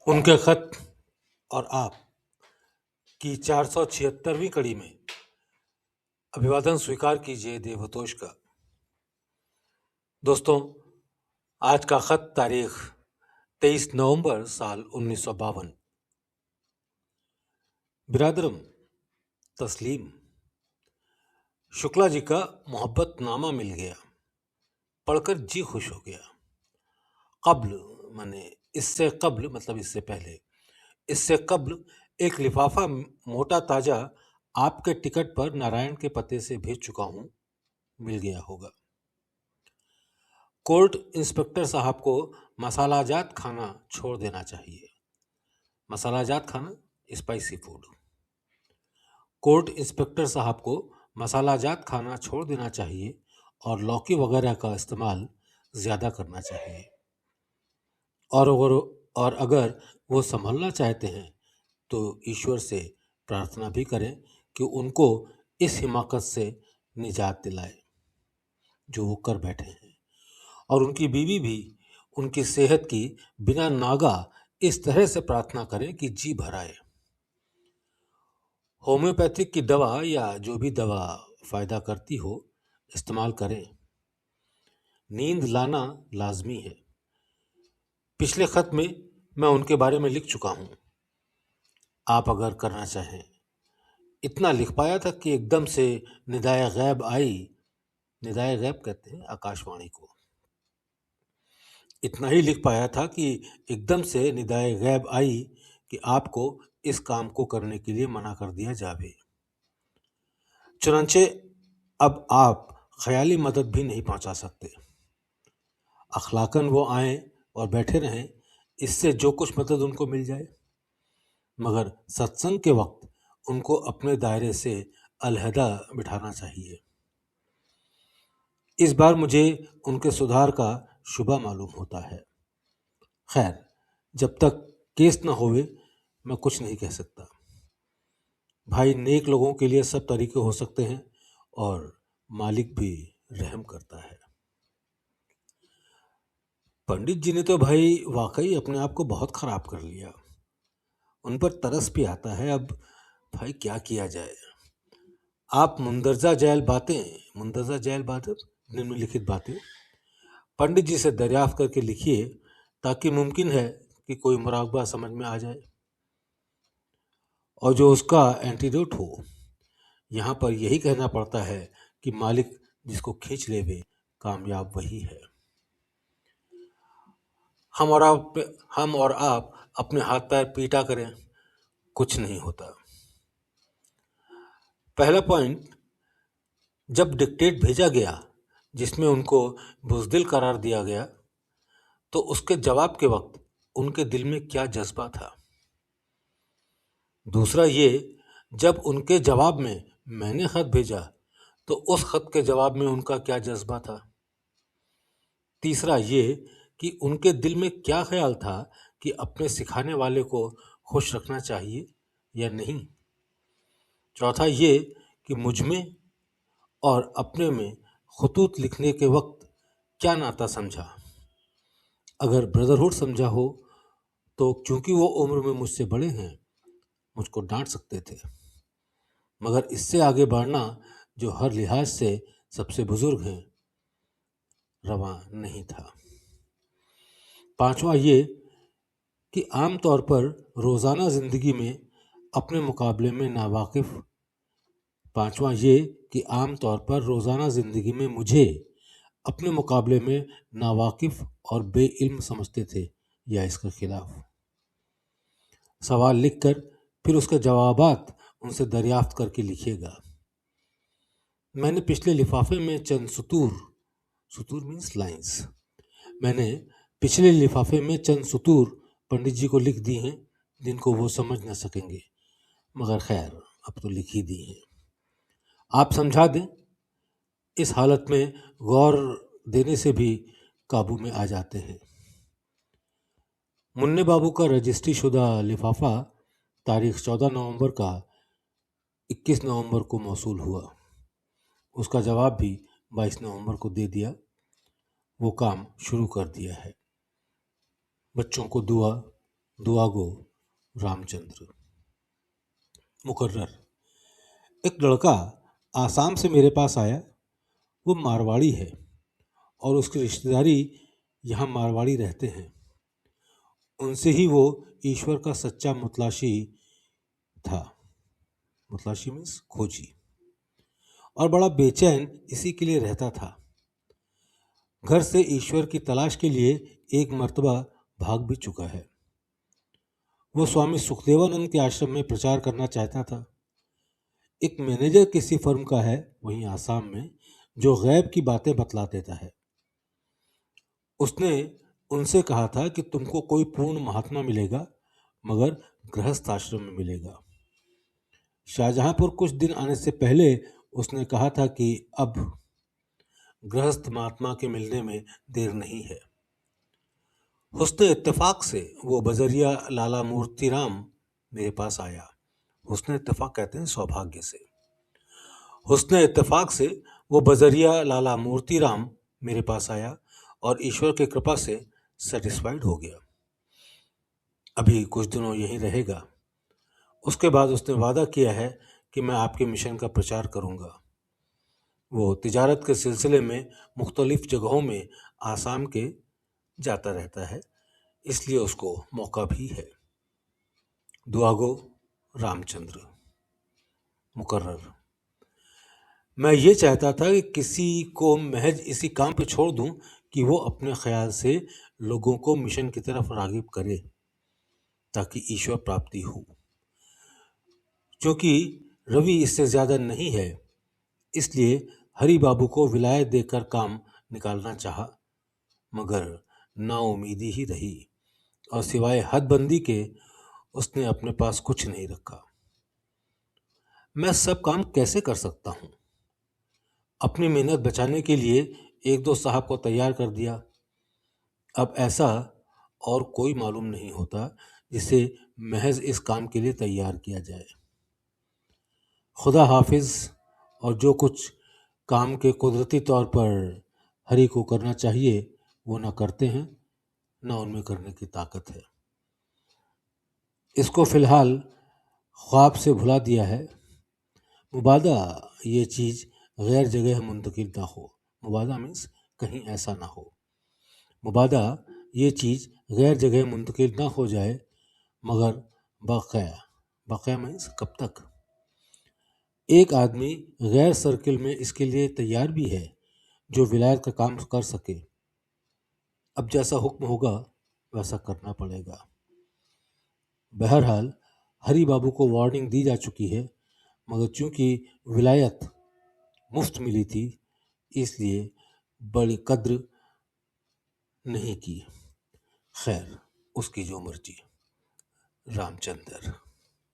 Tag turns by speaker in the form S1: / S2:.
S1: उनके खत और आप की 476वीं कड़ी में अभिवादन स्वीकार कीजिए देवतोष का। दोस्तों, आज का खत तारीख 23 नवंबर साल 1952। बिरादरम तस्लीम, शुक्ला जी का मोहब्बतनामा मिल गया, पढ़कर जी खुश हो गया। कब्ल माने इससे कब्ल मतलब इससे पहले, इससे कब्ल एक लिफाफा मोटा ताजा आपके टिकट पर नारायण के पते से भेज चुका हूं, मिल गया होगा। कोर्ट इंस्पेक्टर साहब को मसालाजात खाना छोड़ देना चाहिए। मसालाजात खाना, स्पाइसी फूड। कोर्ट इंस्पेक्टर साहब को मसालाजात खाना छोड़ देना चाहिए और लौकी वगैरह का इस्तेमाल ज़्यादा करना चाहिए। और अगर वो संभलना चाहते हैं तो ईश्वर से प्रार्थना भी करें कि उनको इस हिमाकत से निजात दिलाए जो वो कर बैठे हैं, और उनकी बीवी भी उनकी सेहत की बिना नागा इस तरह से प्रार्थना करें कि जी भर आए। होम्योपैथिक की दवा या जो भी दवा फायदा करती हो इस्तेमाल करें। नींद लाना लाजमी है। पिछले खत में मैं उनके बारे में लिख चुका हूं। आप अगर करना चाहें, इतना लिख पाया था कि एकदम से निदाए गैब आई। निदाए गैब कहते हैं आकाशवाणी को। इतना ही लिख पाया था कि एकदम से निदाए गैब आई कि आपको इस काम को करने के लिए मना कर दिया जावे। चुनांचे अब आप ख्याली मदद भी नहीं पहुंचा सकते। अखलाकन वो आए और बैठे रहें, इससे जो कुछ मदद उनको मिल जाए, मगर सत्संग के वक्त उनको अपने दायरे से अलहदा बिठाना चाहिए। इस बार मुझे उनके सुधार का शुबा मालूम होता है। खैर, जब तक केस न होवे मैं कुछ नहीं कह सकता। भाई, नेक लोगों के लिए सब तरीके हो सकते हैं और मालिक भी रहम करता है। पंडित जी ने तो भाई वाकई अपने आप को बहुत खराब कर लिया। उन पर तरस भी आता है। अब भाई क्या किया जाए। आप मुंदरजा जैल बातें निम्नलिखित बातें पंडित जी से दरियाफ्त करके लिखिए, ताकि मुमकिन है कि कोई मुराकबा समझ में आ जाए और जो उसका एंटीडोट हो। यहाँ पर यही कहना पड़ता है कि मालिक जिसको खींच ले वे कामयाब वही है। हम और आप अपने हाथ पैर पीटा करें, कुछ नहीं होता। पहला पॉइंट, जब डिक्टेट भेजा गया जिसमें उनको बुज़दिल करार दिया गया, तो उसके जवाब के वक्त उनके दिल में क्या जज्बा था। दूसरा ये, जब उनके जवाब में मैंने खत भेजा तो उस खत के जवाब में उनका क्या जज्बा था। तीसरा ये कि उनके दिल में क्या ख्याल था कि अपने सिखाने वाले को खुश रखना चाहिए या नहीं। चौथा ये कि मुझ में और अपने में खतूत लिखने के वक्त क्या नाता समझा। अगर ब्रदरहुड समझा हो तो क्योंकि वो उम्र में मुझसे बड़े हैं मुझको डांट सकते थे, मगर इससे आगे बढ़ना जो हर लिहाज से सबसे बुजुर्ग हैं रवा नहीं था। पांचवा ये कि आम तौर पर रोज़ाना ज़िंदगी में अपने मुकाबले में नावाकिफ पांचवा ये कि आम तौर पर रोज़ाना ज़िंदगी में मुझे अपने मुकाबले में नावाकिफ और बेइल्म समझते थे या इसके खिलाफ। सवाल लिखकर फिर उसके जवाबात उनसे दरियाफ्त करके लिखिएगा। मैंने पिछले लिफाफे में चंद सुतूर मीन्स लाइंस मैंने पिछले लिफाफे में चंद सुतूर पंडित जी को लिख दी हैं जिनको वो समझ न सकेंगे, मगर खैर अब तो लिख ही दी हैं। आप समझा दें। इस हालत में गौर देने से भी काबू में आ जाते हैं। मुन्ने बाबू का रजिस्ट्री शुदा लिफाफा तारीख 14 नवंबर का 21 नवंबर को मौसूल हुआ। उसका जवाब भी 22 नवंबर को दे दिया। वो काम शुरू कर दिया है। बच्चों को दुआ, दुआगो रामचंद्र। मुकर्रर। एक लड़का आसाम से मेरे पास आया। वो मारवाड़ी है और उसकी रिश्तेदारी यहाँ मारवाड़ी रहते हैं। उनसे ही वो ईश्वर का सच्चा मुतलाशी था। मुतलाशी मीन्स खोजी। और बड़ा बेचैन इसी के लिए रहता था। घर से ईश्वर की तलाश के लिए एक मर्तबा भाग भी चुका है। वो स्वामी सुखदेवानंद के आश्रम में प्रचार करना चाहता था। एक मैनेजर किसी फर्म का है वहीं आसाम में, जो गैब की बातें बतला देता है। उसने उनसे कहा था कि तुमको कोई पूर्ण महात्मा मिलेगा, मगर गृहस्थ आश्रम में मिलेगा। शाहजहांपुर कुछ दिन आने से पहले उसने कहा था कि अब गृहस्थ महात्मा के मिलने में देर नहीं है। हुस्न इत्तेफाक से वो बजरिया लाला मूर्तिराम मेरे पास आया। हुस्न इत्तेफाक कहते हैं सौभाग्य से। हुस्न इत्तेफाक से वो बजरिया लाला मूर्तिराम मेरे पास आया और ईश्वर की कृपा से सेटिस्फाइड हो गया। अभी कुछ दिनों यहीं रहेगा। उसके बाद उसने वादा किया है कि मैं आपके मिशन का प्रचार करूंगा। वो तिजारत के सिलसिले में मुख्तलिफ जगहों में आसाम के जाता रहता है, इसलिए उसको मौका भी है। दुआगो रामचंद्र। मुकर्रर। मैं ये चाहता था कि किसी को महज इसी काम पे छोड़ दूं कि वो अपने ख्याल से लोगों को मिशन की तरफ रागिब करे, ताकि ईश्वर प्राप्ति हो। क्योंकि रवि इससे ज़्यादा नहीं है, इसलिए हरि बाबू को विलायत देकर काम निकालना चाहा, मगर नाउमीदी ही रही और सिवाय हदबंदी के उसने अपने पास कुछ नहीं रखा। मैं सब काम कैसे कर सकता हूँ? अपनी मेहनत बचाने के लिए एक दो साहब को तैयार कर दिया। अब ऐसा और कोई मालूम नहीं होता जिसे महज इस काम के लिए तैयार किया जाए। खुदा हाफिज। और जो कुछ काम के कुदरती तौर पर हरि को करना चाहिए वो ना करते हैं, ना उनमें करने की ताकत है। इसको फिलहाल ख्वाब से भुला दिया है। मुबादा ये चीज़ गैर जगह मुंतकिल ना हो। मुबादा मीन्स कहीं ऐसा ना हो। मुबादा ये चीज़ गैर जगह मुंतकिल ना हो जाए, मगर बक़या। बक़या मीन्स कब तक। एक आदमी गैर सर्किल में इसके लिए तैयार भी है जो विलायत का काम कर सके। अब जैसा हुक्म होगा वैसा करना पड़ेगा। बहरहाल हरि बाबू को वार्निंग दी जा चुकी है, मगर चूंकि विलायत मुफ्त मिली थी इसलिए बड़ी कद्र नहीं की। खैर, उसकी जो मर्जी। रामचंद्र।